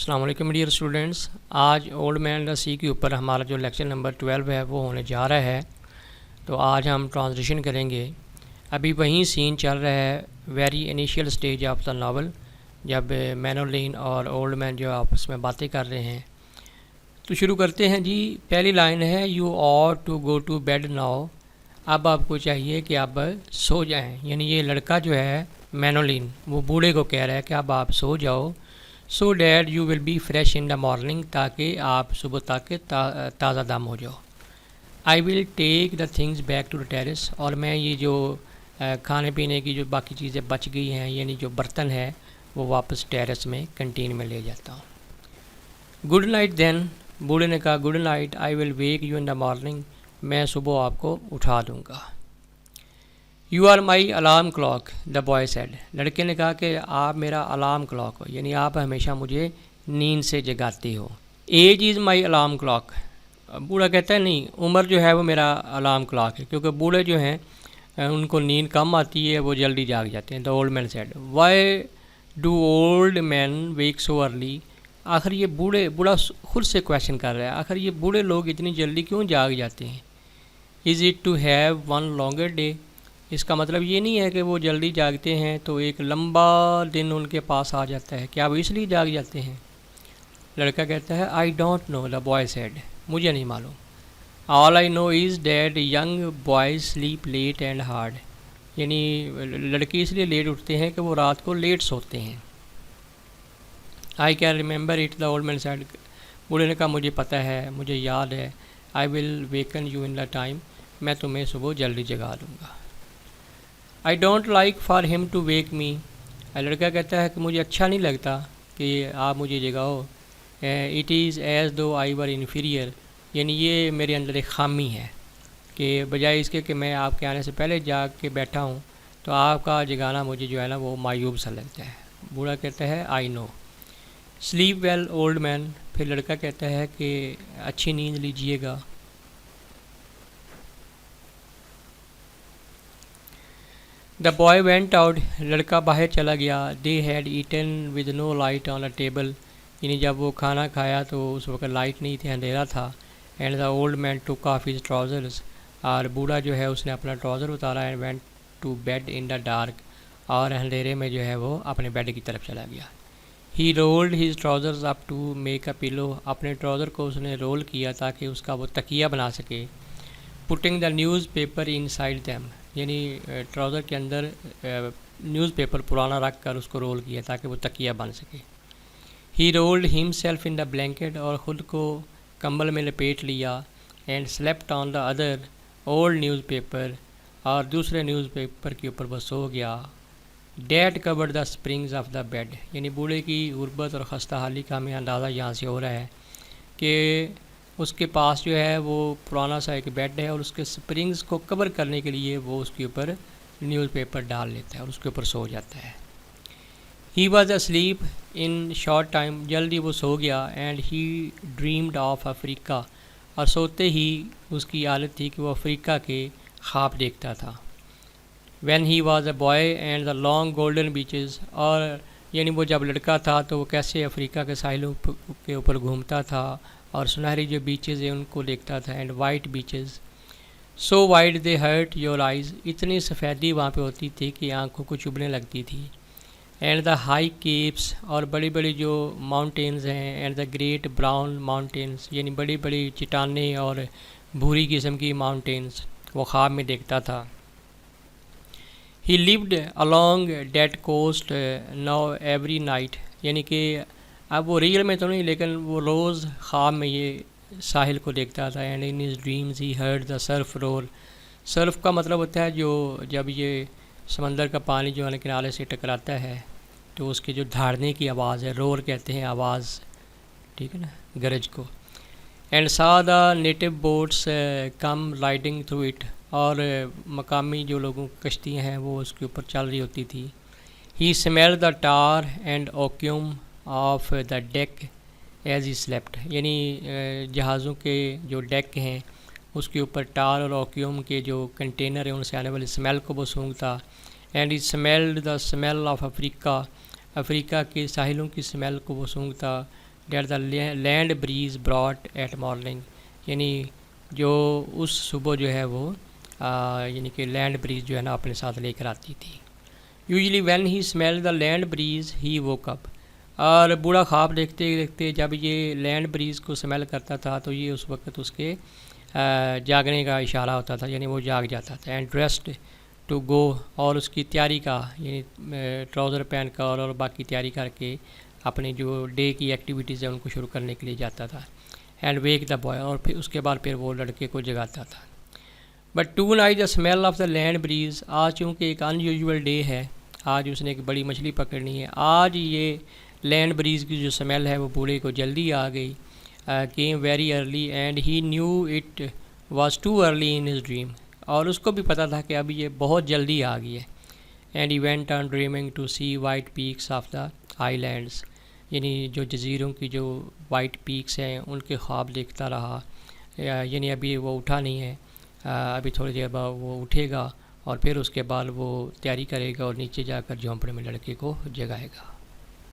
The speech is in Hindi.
अस्सलाम वालेकुम डियर स्टूडेंट्स। आज ओल्ड मैन द सी के ऊपर हमारा जो लेक्चर नंबर 12 है वो होने जा रहा है। तो आज हम ट्रांजिशन करेंगे। अभी वहीं सीन चल रहा है, very initial stage of the novel, जब मैनोलिन और ओल्ड मैन जो आपस में बातें कर रहे हैं। तो शुरू करते हैं जी। पहली लाइन है, you ought to go to bed now. अब आपको चाहिए कि आप सो जाएं। यानी ये लड़का जो है मैनोलिन, वो बूढ़े को कह रहा है कि अब आप सो जाओ, so that you will be fresh in the morning, ताकि आप सुबह तक ताज़ा दम हो जाओ। I will take the things back to the terrace, और मैं ये जो खाने पीने की जो बाकी चीज़ें बच गई हैं, यानी जो बर्तन है, वो वापस टेरेस में कैंटीन में ले जाता हूँ। गुड नाइट देन, बूढ़े ने कहा good night, I will wake you in the morning, मैं सुबह आपको उठा दूँगा। You are my alarm clock, the boy said, लड़के ने कहा कि आप मेरा अलार्म क्लॉक हो, यानी आप हमेशा मुझे नींद से जगाते हो। Age is my alarm clock, बूढ़ा कहता है नहीं, उम्र जो है वो मेरा अलार्म क्लॉक है, क्योंकि बूढ़े जो हैं उनको नींद कम आती है, वो जल्दी जाग जाते हैं। The old man said, why do old man wake so early. आखिर ये बूढ़ा खुद से क्वेश्चन कर रहा है, आखिर ये बूढ़े लोग इतनी जल्दी क्यों जाग जाते हैं। Is it to have one longer day, इसका मतलब ये नहीं है कि वो जल्दी जागते हैं तो एक लंबा दिन उनके पास आ जाता है, क्या वो इसलिए जाग जाते हैं। लड़का कहता है I don't know, the boy said, मुझे नहीं मालूम। All I know is that young boys sleep late and hard, यानी लड़के इसलिए लेट उठते हैं कि वो रात को लेट सोते हैं। I can remember it, the old man said, बूढ़े ने कहा मुझे पता है, मुझे याद है। I will waken you in the time, मैं तुम्हें सुबह जल्दी जगा दूँगा। I don't like for him to wake me, लड़का कहता है कि मुझे अच्छा नहीं लगता कि आप मुझे जगाओ। इट इज़ एज़ दो आई वर इन्फीरियर, यानी ये मेरे अंदर एक खामी है कि बजाय इसके कि मैं आपके आने से पहले जाग के बैठा हूँ, तो आपका जगाना मुझे जो है ना वो मायूब सा लगता है। बूढ़ा कहता है I know. Sleep well old man, फिर लड़का कहता है कि अच्छी नींद लीजिएगा। द बॉय वेंट आउट, लड़का बाहर चला गया। They had eaten with no light on a table, यानी जब वो खाना खाया तो उस वक्त लाइट नहीं थी, अंधेरा था। And the old man took off his trousers, और बूढ़ा जो है उसने अपना ट्राउज़र उतारा। And went to bed in the dark, और अंधेरे में जो है वो अपने बेड की तरफ चला गया। He rolled his trousers up to make a pillow, अपने ट्राउज़र को उसने रोल किया ताकि उसका वो तकिया बना सके। Putting the news paper in side them, यानी ट्राउज़र के अंदर न्यूज़पेपर पुराना रख कर उसको रोल किया ताकि वो तकिया बन सके। He rolled himself in the blanket, और ख़ुद को कंबल में लपेट लिया। And slept on the other old newspaper, और दूसरे न्यूज़पेपर के ऊपर वो सो गया। That covered the springs of the bed, यानी बूढ़े की गुर्बत और खस्ता हाली का हमें अंदाज़ा यहाँ से हो रहा है कि उसके पास जो है वो पुराना सा एक बेड है, और उसके स्प्रिंग्स को कवर करने के लिए वो उसके ऊपर न्यूज़पेपर डाल लेता है और उसके ऊपर सो जाता है। He was asleep in short time, जल्दी वो सो गया। And he dreamed of Africa, और सोते ही उसकी आदत थी कि वो अफ्रीका के ख्वाब देखता था। When he was a boy and the long golden beaches, और यानी वो जब लड़का था तो वो कैसे अफ्रीका के साहिलों के ऊपर घूमता था और सुनहरी जो बीचेज़ हैं उनको देखता था। And white beaches so white they hurt your eyes, इतनी सफ़ेदी वहाँ पे होती थी कि आंखों को चुभने लगती थी। एंड द हाई केप्स, और बड़ी बड़ी जो माउंटेन्स हैं। And the great brown mountains, यानी बड़ी बड़ी चट्टानें और भूरी किस्म की माउंटेन्स वो ख्वाब में देखता था। He lived along that coast now every night, यानी कि अब वो रियल में तो नहीं, लेकिन वो रोज़ ख्वाब में ये साहिल को देखता था। And in his dreams he heard the surf roll, surf का मतलब होता है जो जब ये समंदर का पानी जो है किनारे से टकराता है तो उसकी जो धाड़ने की आवाज़ है, रोल कहते हैं आवाज़, ठीक है ना, गरज को। एंड सा the native boats come riding through it, और मकामी जो लोगों की कश्तियाँ हैं वो उसके ऊपर चल रही होती थी। He smell the tar and oakum of the deck as he slept, यानी जहाज़ों के जो डेक हैं उसके ऊपर टार और ओक्यूम के जो कंटेनर हैं उनसे आने वाली स्मेल को वो सूंघता। And he smelled the smell of Africa, Africa के साहिलों की स्मेल को वो सूंघता। That the land breeze brought at morning, यानी जो उस सुबह जो है वो यानी कि लैंड ब्रीज जो है ना अपने साथ लेकर आती थी। Usually when he smell the land bridge he woke up, और बूढ़ा ख्वाब देखते देखते जब ये लैंड ब्रीज़ को स्मेल करता था तो ये उस वक्त उसके जागने का इशारा होता था, यानी वो जाग जाता था। एंड ड्रेस्ड टू गो, और उसकी तैयारी का यानी ट्राउज़र पहन कर और बाकी तैयारी करके अपनी जो डे की एक्टिविटीज़ है उनको शुरू करने के लिए जाता था। एंड वेक द बॉय, और फिर उसके बाद फिर वो लड़के को जगाता था। But tonight the smell of the land breeze, आज चूँकि एक अनयूजुअल डे है, आज उसने एक बड़ी मछली पकड़नी है, आज ये लैंड ब्रीज की जो स्मेल है वो बूढ़े को जल्दी आ गई। Came very early and he knew it was too early in his dream, और उसको भी पता था कि अभी ये बहुत जल्दी आ गई है। And he went on dreaming to see white peaks of the islands, यानी जो जजीरों की जो वाइट पीक्स हैं उनके ख्वाब देखता रहा। यानी अभी वो उठा नहीं है, अभी थोड़ी देर बाद वो उठेगा और फिर उसके बाद वो तैयारी करेगा और नीचे जाकर झोंपड़े में लड़के को जगाएगा।